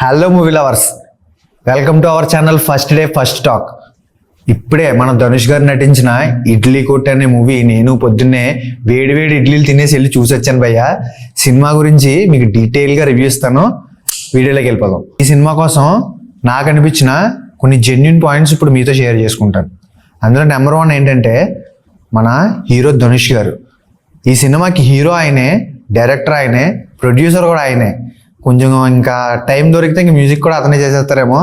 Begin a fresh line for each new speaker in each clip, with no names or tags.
Hello movie lovers, welcome to our channel first day first talk. ఇప్పుడే మన ధనుష్ గారు నటించిన ఇడ్లీ కొట్టు అనే మూవీ నేను పొద్దున్నే వేడి ఇడ్లీలు తినేసి వెళ్ళి చూసి వచ్చాను భయ్య. సినిమా గురించి మీకు డీటెయిల్గా రివ్యూ ఇస్తాను, వీడియోలోకి వెళ్ళిపోదాం. ఈ సినిమా కోసం నాకు అనిపించిన కొన్ని జెన్యున్ పాయింట్స్ ఇప్పుడు మీతో షేర్ చేసుకుంటాను. అందులో నెంబర్ 1 ఏంటంటే మన హీరో ధనుష్ గారు. ఈ సినిమాకి హీరో ఆయనే, డైరెక్టర్ ఆయనే, ప్రొడ్యూసర్ కూడా ఆయనే. కొంచెం ఇంకా టైం దొరికితే ఇంక మ్యూజిక్ కూడా అతనే చేసేస్తారేమో,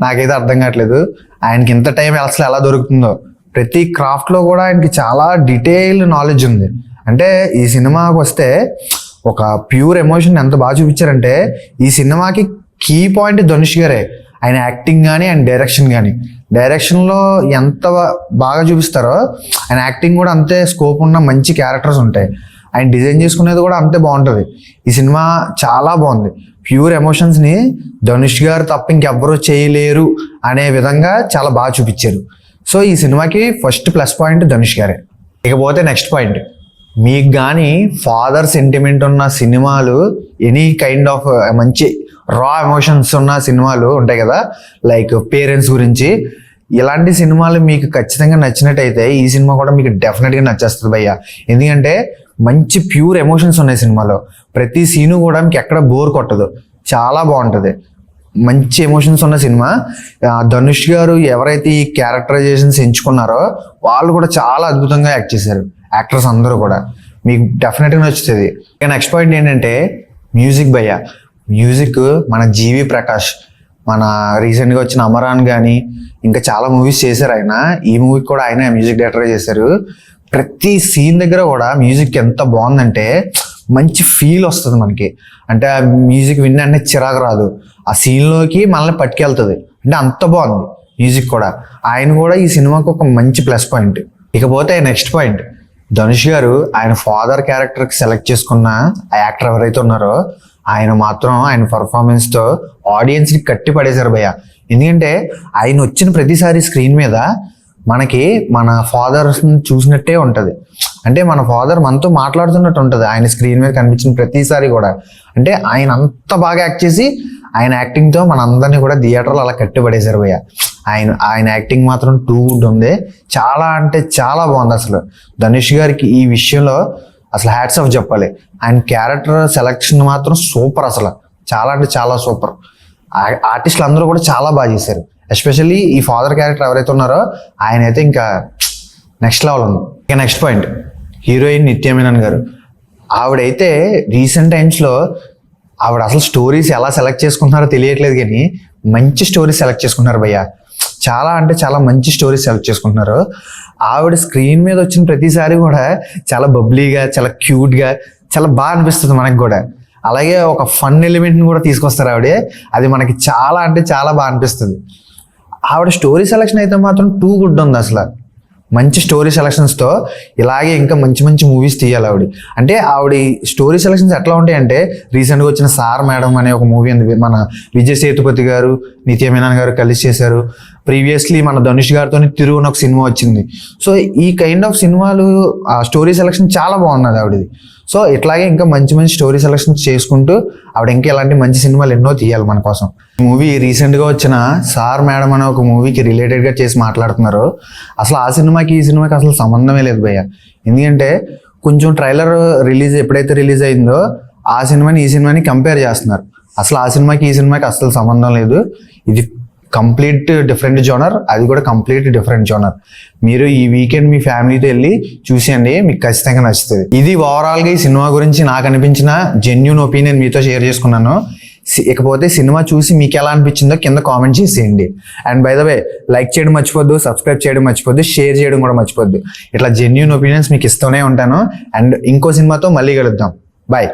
నాకైతే అర్థం కావట్లేదు. ఆయనకి ఇంత టైం అసలు ఎలా దొరుకుతుందో. ప్రతి క్రాఫ్ట్లో కూడా ఆయనకి చాలా డీటెయిల్డ్ నాలెడ్జ్ ఉంది. అంటే ఈ సినిమాకి వస్తే ఒక ప్యూర్ ఎమోషన్ ఎంత బాగా చూపించారంటే, ఈ సినిమాకి కీ పాయింట్ ధనుష్ గారే. ఆయన యాక్టింగ్ కానీ, ఆయన డైరెక్షన్ కానీ. డైరెక్షన్లో ఎంత బాగా చూపిస్తారో ఆయన యాక్టింగ్ కూడా అంతే స్కోప్ ఉన్న మంచి క్యారెక్టర్స్ ఉంటాయి. ఆయన డిజైన్ చేసుకునేది కూడా అంతే బాగుంటుంది. ఈ సినిమా చాలా బాగుంది. ప్యూర్ ఎమోషన్స్ని ధనుష్ గారు తప్ప ఇంకెవ్వరూ చేయలేరు అనే విధంగా చాలా బాగా చూపించారు. సో ఈ సినిమాకి ఫస్ట్ ప్లస్ పాయింట్ ధనుష్ గారే. ఇకపోతే నెక్స్ట్ పాయింట్, మీకు కానీ ఫాదర్ సెంటిమెంట్ ఉన్న సినిమాలు, ఎనీ కైండ్ ఆఫ్ మంచి రా ఎమోషన్స్ ఉన్న సినిమాలు ఉంటాయి కదా, లైక్ పేరెంట్స్ గురించి, ఇలాంటి సినిమాలు మీకు ఖచ్చితంగా నచ్చినట్టయితే ఈ సినిమా కూడా మీకు డెఫినెట్గా నచ్చేస్తుంది భయ్య. ఎందుకంటే మంచి ప్యూర్ ఎమోషన్స్ ఉన్నాయి సినిమాలో. ప్రతి సీను కూడా మీకు ఎక్కడ బోర్ కొట్టదు, చాలా బాగుంటుంది. మంచి ఎమోషన్స్ ఉన్న సినిమా. ధనుష్ గారు ఎవరైతే ఈ క్యారెక్టరైజేషన్స్ ఎంచుకున్నారో వాళ్ళు కూడా చాలా అద్భుతంగా యాక్ట్ చేశారు. యాక్టర్స్ అందరూ కూడా మీకు డెఫినెట్గా నచ్చుతుంది. ఇక నెక్స్ట్ పాయింట్ ఏంటంటే మ్యూజిక్ భయ్య. మ్యూజిక్ మన జీవి ప్రకాష్, మన రీసెంట్గా వచ్చిన అమరాన్ కానీ ఇంకా చాలా మూవీస్ చేశారు ఆయన. ఈ మూవీకి కూడా ఆయన మ్యూజిక్ డైరెక్టర్ చేశారు. ప్రతి సీన్ దగ్గర కూడా మ్యూజిక్ ఎంత బాగుందంటే మంచి ఫీల్ వస్తుంది మనకి. అంటే ఆ మ్యూజిక్ విన్నంటే చిరాకు రాదు, ఆ సీన్లోకి మనల్ని పట్టుకెళ్తుంది. అంటే అంత బాగుంది మ్యూజిక్ కూడా. ఆయన కూడా ఈ సినిమాకి ఒక మంచి ప్లస్ పాయింట్. ఇకపోతే నెక్స్ట్ పాయింట్, ధనుష్ గారు ఆయన ఫాదర్ క్యారెక్టర్కి సెలెక్ట్ చేసుకున్న ఆ యాక్టర్ ఎవరైతే ఉన్నారో ఆయన మాత్రం ఆయన పర్ఫార్మెన్స్తో ఆడియన్స్ని కట్టి పడేశారు భయ్య. ఎందుకంటే ఆయన వచ్చిన ప్రతిసారి స్క్రీన్ మీద మనకి మన ఫాదర్స్ని చూసినట్టే ఉంటుంది. అంటే మన ఫాదర్ మనతో మాట్లాడుతున్నట్టు ఉంటుంది ఆయన స్క్రీన్ మీద కనిపించిన ప్రతిసారి కూడా. అంటే ఆయన అంత బాగా యాక్ట్ చేసి ఆయన యాక్టింగ్తో మన అందరినీ కూడా థియేటర్లో అలా కట్టి పడేశారు భయ్య. ఆయన యాక్టింగ్ మాత్రం టూ గుడ్ ఉంది. చాలా అంటే చాలా బాగుంది అసలు. ధనుష్ గారికి ఈ విషయంలో అసలు హ్యాట్స్ ఆఫ్ చెప్పాలి. ఆయన క్యారెక్టర్ సెలెక్షన్ మాత్రం సూపర్, అసలు చాలా అంటే చాలా సూపర్. ఆర్టిస్టులు అందరూ కూడా చాలా బాగా చేశారు. ఎస్పెషల్లీ ఈ ఫాదర్ క్యారెక్టర్ ఎవరైతే ఉన్నారో ఆయన అయితే ఇంకా నెక్స్ట్ లెవెల్ ఉంది. ఇక నెక్స్ట్ పాయింట్, హీరోయిన్ నిత్య మీనన్ గారు. ఆవిడైతే రీసెంట్ టైమ్స్లో ఆవిడ అసలు స్టోరీస్ ఎలా సెలెక్ట్ చేసుకుంటున్నారో తెలియట్లేదు, కానీ మంచి స్టోరీస్ సెలెక్ట్ చేసుకుంటున్నారు భయ్య. చాలా అంటే చాలా మంచి స్టోరీస్ సెలెక్ట్ చేసుకుంటున్నారు. ఆవిడ స్క్రీన్ మీద వచ్చిన ప్రతిసారి కూడా చాలా బబ్లీగా, చాలా క్యూట్గా, చాలా బాగా అనిపిస్తుంది మనకి కూడా. అలాగే ఒక ఫన్ ఎలిమెంట్ని కూడా తీసుకొస్తారు ఆవిడ. అది మనకి చాలా అంటే చాలా బాగా అనిపిస్తుంది. ఆవిడ స్టోరీ సెలెక్షన్ అయితే మాత్రం టూ గుడ్ ఉంది అసలు. మంచి స్టోరీ సెలక్షన్స్తో ఇలాగే ఇంకా మంచి మంచి మూవీస్ తీయాలి ఆవిడ. అంటే ఆవిడ స్టోరీ సెలక్షన్స్ ఎట్లా ఉంటాయంటే, రీసెంట్గా వచ్చిన సార్ మేడం అనే ఒక మూవీ ఉంది, మన విజయ్ సేతుపతి గారు, నిత్య మీనన్ గారు కలిసి చేశారు. ప్రీవియస్లీ మన ధనుష్ గారితో తిరుగు అని ఒక సినిమా వచ్చింది. సో ఈ కైండ్ ఆఫ్ సినిమాలు ఆ స్టోరీ సెలక్షన్ చాలా బాగున్నది ఆవిడది. సో ఇట్లాగే ఇంకా మంచి మంచి స్టోరీ సెలక్షన్ చేసుకుంటూ ఆవిడ ఇంకా ఇలాంటి మంచి సినిమాలు ఎన్నో తీయాలి మన కోసం. మూవీ రీసెంట్గా వచ్చిన సార్ మేడం అనే ఒక మూవీకి రిలేటెడ్గా చేసి మాట్లాడుతున్నారు. అసలు ఆ సినిమాకి ఈ సినిమాకి అసలు సంబంధమే లేదు భయ్య. ఎందుకంటే కొంచెం ట్రైలర్ ఎప్పుడైతే రిలీజ్ అయిందో ఆ సినిమాని ఈ సినిమాని కంపేర్ చేస్తున్నారు. అసలు ఆ సినిమాకి ఈ సినిమాకి అసలు సంబంధం లేదు. ఇది కంప్లీట్ డిఫరెంట్ జోనర్, అది కూడా కంప్లీట్ డిఫరెంట్ జోనర్. మీరు ఈ వీకెండ్ మీ ఫ్యామిలీతో వెళ్ళి చూసేయండి, మీకు ఖచ్చితంగా నచ్చుతుంది. ఇది ఓవరాల్గా ఈ సినిమా గురించి నాకు అనిపించిన జెన్యూన్ ఒపీనియన్ మీతో షేర్ చేసుకున్నాను. ఇకపోతే సినిమా చూసి మీకు ఎలా అనిపించిందో కింద కామెంట్ చేసేయండి. And by the way, like చేయడం మర్చిపోద్దు, సబ్స్క్రైబ్ చేయడం మర్చిపోద్దు, షేర్ చేయడం కూడా మర్చిపోద్దు. ఇట్లా జెన్యూన్ ఒపీనియన్స్ మీకు ఇస్తూనే ఉంటాను. అండ్ ఇంకో సినిమాతో మళ్ళీ కలుద్దాం. బాయ్.